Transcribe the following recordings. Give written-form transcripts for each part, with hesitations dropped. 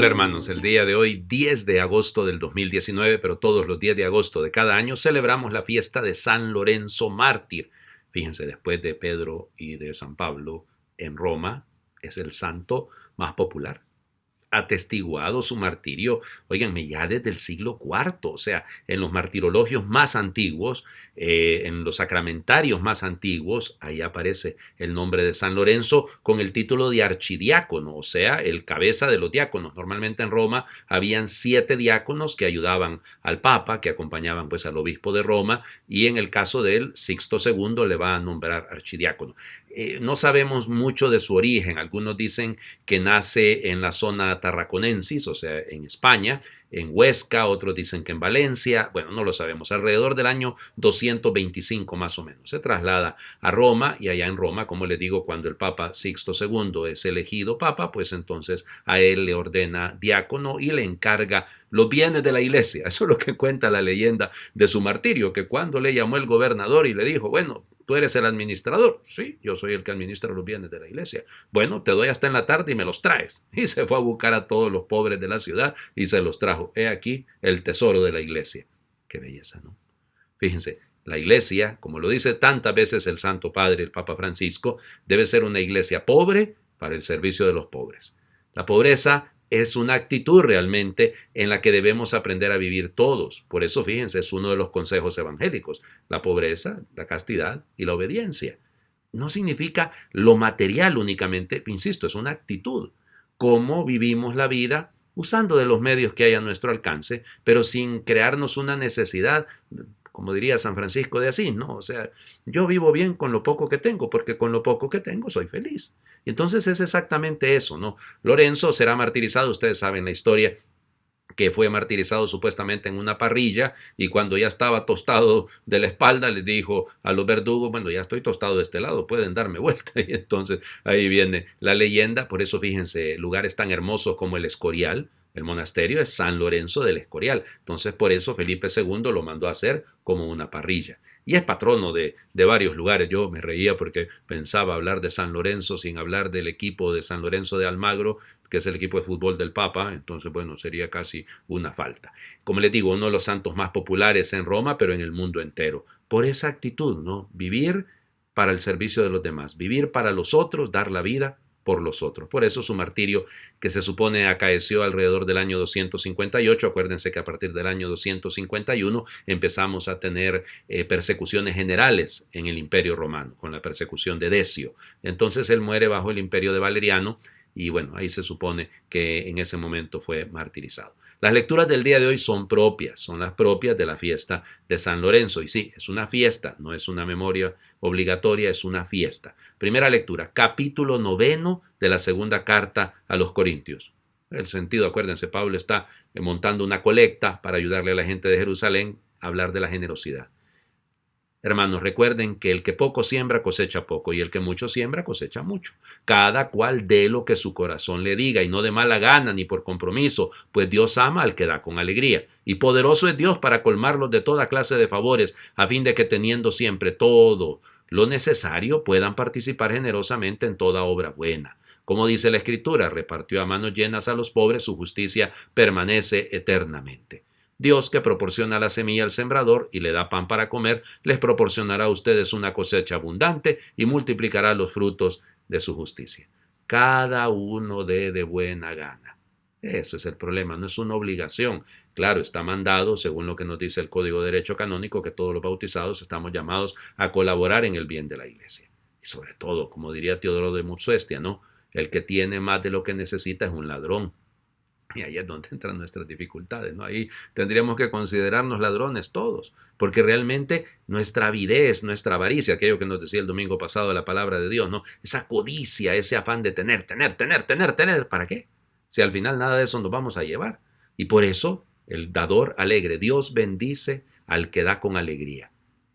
Hola hermanos, el día de hoy 10 de agosto del 2019, pero todos los 10 de agosto de cada año celebramos la fiesta de San Lorenzo Mártir. Fíjense, después de Pedro y de San Pablo en Roma, es el santo más popular, atestiguado su martirio, óiganme, ya desde el siglo IV, o sea, en los martirologios más antiguos, en los sacramentarios más antiguos, ahí aparece el nombre de San Lorenzo con el título de archidiácono, o sea, el cabeza de los diáconos. Normalmente en Roma habían 7 diáconos que ayudaban al Papa, que acompañaban pues al obispo de Roma, y en el caso de él, Sixto II le va a nombrar archidiácono. No sabemos mucho de su origen. Algunos dicen que nace en la zona tarraconensis, o sea, en España, en Huesca, otros dicen que en Valencia, bueno, no lo sabemos, alrededor del año 225 más o menos. Se traslada a Roma y allá en Roma, como les digo, cuando el Papa Sixto II es elegido Papa, pues entonces a él le ordena diácono y le encarga los bienes de la iglesia. Eso es lo que cuenta la leyenda de su martirio, que cuando le llamó el gobernador y le dijo, bueno, ¿tú eres el administrador? Sí, yo soy el que administra los bienes de la iglesia. Bueno, te doy hasta en la tarde y me los traes. Y se fue a buscar a todos los pobres de la ciudad y se los trajo. He aquí el tesoro de la iglesia. Qué belleza, ¿no? Fíjense, la iglesia, como lo dice tantas veces el Santo Padre, el Papa Francisco, debe ser una iglesia pobre para el servicio de los pobres. La pobreza es una actitud realmente en la que debemos aprender a vivir todos. Por eso, fíjense, es uno de los consejos evangélicos. La pobreza, la castidad y la obediencia. No significa lo material únicamente, insisto, es una actitud. Cómo vivimos la vida usando de los medios que hay a nuestro alcance, pero sin crearnos una necesidad, como diría San Francisco de Asís, ¿no? O sea, yo vivo bien con lo poco que tengo, porque con lo poco que tengo soy feliz. Y entonces es exactamente eso, ¿no? Lorenzo será martirizado, ustedes saben la historia, que fue martirizado supuestamente en una parrilla y cuando ya estaba tostado de la espalda les dijo a los verdugos, bueno, ya estoy tostado de este lado, pueden darme vuelta. Y entonces ahí viene la leyenda. Por eso fíjense, lugares tan hermosos como el Escorial, el monasterio es San Lorenzo del Escorial. Entonces por eso Felipe II lo mandó a hacer como una parrilla. Y es patrono de varios lugares. Yo me reía porque pensaba hablar de San Lorenzo sin hablar del equipo de San Lorenzo de Almagro, que es el equipo de fútbol del Papa. Entonces, bueno, sería casi una falta. Como les digo, uno de los santos más populares en Roma, pero en el mundo entero. Por esa actitud, ¿no? Vivir para el servicio de los demás, vivir para los otros, dar la vida por los otros. Por eso su martirio, que se supone acaeció alrededor del año 258, acuérdense que a partir del año 251 empezamos a tener persecuciones generales en el Imperio Romano, con la persecución de Decio. Entonces él muere bajo el imperio de Valeriano y bueno, ahí se supone que en ese momento fue martirizado. Las lecturas del día de hoy son propias, son las propias de la fiesta de San Lorenzo. Y sí, es una fiesta, no es una memoria obligatoria, es una fiesta. Primera lectura, capítulo 9 de la segunda carta a los Corintios. El sentido, acuérdense, Pablo está montando una colecta para ayudarle a la gente de Jerusalén a hablar de la generosidad. Hermanos, recuerden que el que poco siembra cosecha poco y el que mucho siembra cosecha mucho. Cada cual dé lo que su corazón le diga y no de mala gana ni por compromiso, pues Dios ama al que da con alegría. Y poderoso es Dios para colmarlos de toda clase de favores, a fin de que teniendo siempre todo lo necesario puedan participar generosamente en toda obra buena. Como dice la Escritura, repartió a manos llenas a los pobres, su justicia permanece eternamente. Dios, que proporciona la semilla al sembrador y le da pan para comer, les proporcionará a ustedes una cosecha abundante y multiplicará los frutos de su justicia. Cada uno dé de buena gana. Eso es el problema, no es una obligación. Claro, está mandado, según lo que nos dice el Código de Derecho Canónico, que todos los bautizados estamos llamados a colaborar en el bien de la iglesia. Y sobre todo, como diría Teodoro de Mutsuestia, ¿no? El que tiene más de lo que necesita es un ladrón. Y ahí es donde entran nuestras dificultades, ¿no? Ahí tendríamos que considerarnos ladrones todos, porque realmente nuestra avidez, nuestra avaricia, aquello que nos decía el domingo pasado la palabra de Dios, ¿no? Esa codicia, ese afán de tener, ¿para qué? Si al final nada de eso nos vamos a llevar. Y por eso el dador alegre, Dios bendice al que da con alegría.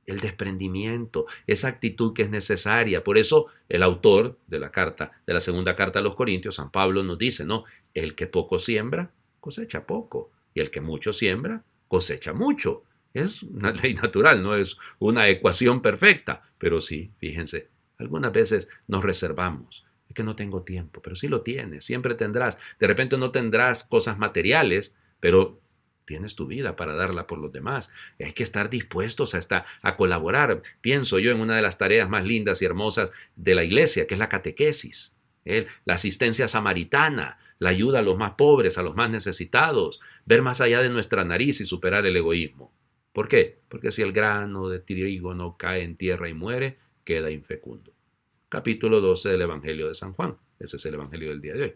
El desprendimiento, esa actitud que es necesaria. Por eso el autor de la carta, de la segunda carta a los Corintios, San Pablo nos dice, ¿no? El que poco siembra, cosecha poco. Y el que mucho siembra, cosecha mucho. Es una ley natural, no es una ecuación perfecta. Pero sí, fíjense, algunas veces nos reservamos. Es que no tengo tiempo, pero sí lo tienes, siempre tendrás. De repente no tendrás cosas materiales, pero tienes tu vida para darla por los demás. Y hay que estar dispuestos a colaborar. Pienso yo en una de las tareas más lindas y hermosas de la iglesia, que es la catequesis, la asistencia samaritana, la ayuda a los más pobres, a los más necesitados, ver más allá de nuestra nariz y superar el egoísmo. ¿Por qué? Porque si el grano de trigo no cae en tierra y muere, queda infecundo. Capítulo 12 del Evangelio de San Juan. Ese es el Evangelio del día de hoy.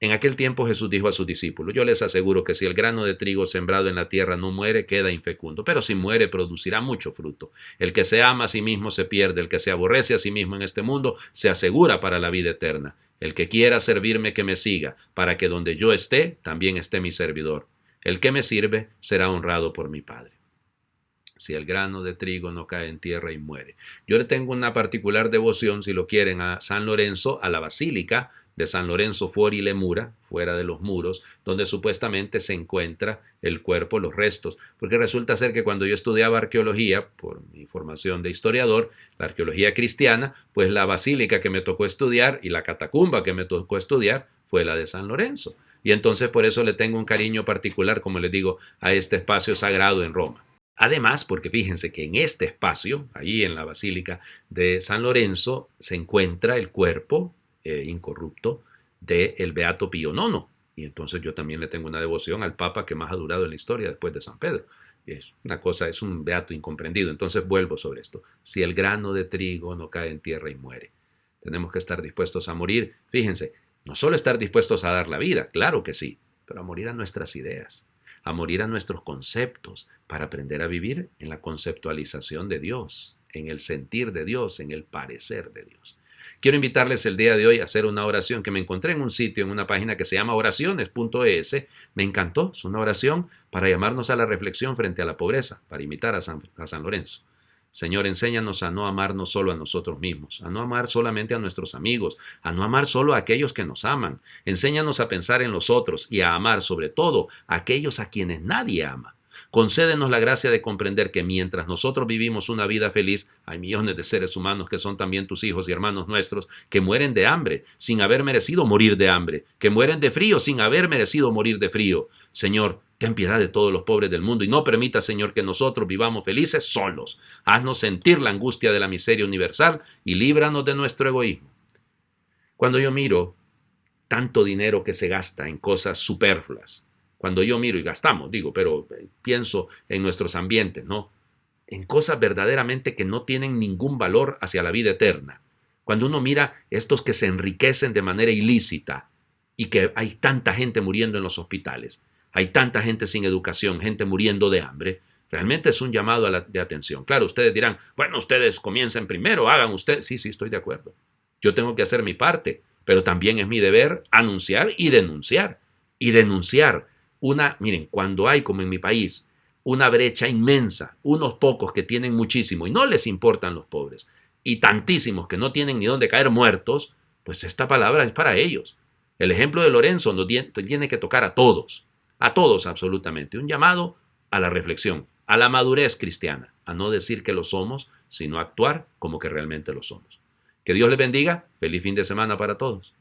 En aquel tiempo Jesús dijo a sus discípulos: yo les aseguro que si el grano de trigo sembrado en la tierra no muere, queda infecundo, pero si muere, producirá mucho fruto. El que se ama a sí mismo se pierde, el que se aborrece a sí mismo en este mundo se asegura para la vida eterna. El que quiera servirme, que me siga, para que donde yo esté, también esté mi servidor. El que me sirve será honrado por mi Padre. Si el grano de trigo no cae en tierra y muere. Yo le tengo una particular devoción, si lo quieren, a San Lorenzo, a la Basílica de San Lorenzo fuori le mura, fuera de los muros, donde supuestamente se encuentra el cuerpo, los restos. Porque resulta ser que cuando yo estudiaba arqueología, por mi formación de historiador, la arqueología cristiana, pues la basílica que me tocó estudiar y la catacumba que me tocó estudiar fue la de San Lorenzo. Y entonces por eso le tengo un cariño particular, como les digo, a este espacio sagrado en Roma. Además, porque fíjense que en este espacio, ahí en la Basílica de San Lorenzo, se encuentra el cuerpo incorrupto del Beato Pío IX. Y entonces yo también le tengo una devoción al Papa que más ha durado en la historia después de San Pedro. Es una cosa, es un beato incomprendido. Entonces vuelvo sobre esto. Si el grano de trigo no cae en tierra y muere, tenemos que estar dispuestos a morir. Fíjense, no solo estar dispuestos a dar la vida, claro que sí, pero a morir a nuestras ideas, a morir a nuestros conceptos, para aprender a vivir en la conceptualización de Dios, en el sentir de Dios, en el parecer de Dios. Quiero invitarles el día de hoy a hacer una oración que me encontré en un sitio, en una página que se llama oraciones.es. Me encantó, es una oración para llamarnos a la reflexión frente a la pobreza, para imitar a San Lorenzo. Señor, enséñanos a no amarnos solo a nosotros mismos, a no amar solamente a nuestros amigos, a no amar solo a aquellos que nos aman. Enséñanos a pensar en los otros y a amar sobre todo a aquellos a quienes nadie ama. Concédenos la gracia de comprender que mientras nosotros vivimos una vida feliz, hay millones de seres humanos que son también tus hijos y hermanos nuestros, que mueren de hambre sin haber merecido morir de hambre, que mueren de frío sin haber merecido morir de frío. Señor, ten piedad de todos los pobres del mundo y no permita, Señor, que nosotros vivamos felices solos. Haznos sentir la angustia de la miseria universal y líbranos de nuestro egoísmo. Cuando yo miro tanto dinero que se gasta en cosas superfluas, cuando yo miro y gastamos, digo, pero pienso en nuestros ambientes, ¿no? En cosas verdaderamente que no tienen ningún valor hacia la vida eterna. Cuando uno mira estos que se enriquecen de manera ilícita y que hay tanta gente muriendo en los hospitales, hay tanta gente sin educación, gente muriendo de hambre, realmente es un llamado de atención. Claro, ustedes dirán, bueno, ustedes comiencen primero, hagan ustedes. Sí, estoy de acuerdo. Yo tengo que hacer mi parte, pero también es mi deber anunciar y denunciar. Y denunciar miren, cuando hay, como en mi país, una brecha inmensa, unos pocos que tienen muchísimo y no les importan los pobres, y tantísimos que no tienen ni dónde caer muertos, pues esta palabra es para ellos. El ejemplo de Lorenzo nos tiene que tocar a todos absolutamente. Un llamado a la reflexión, a la madurez cristiana, a no decir que lo somos, sino a actuar como que realmente lo somos. Que Dios les bendiga. Feliz fin de semana para todos.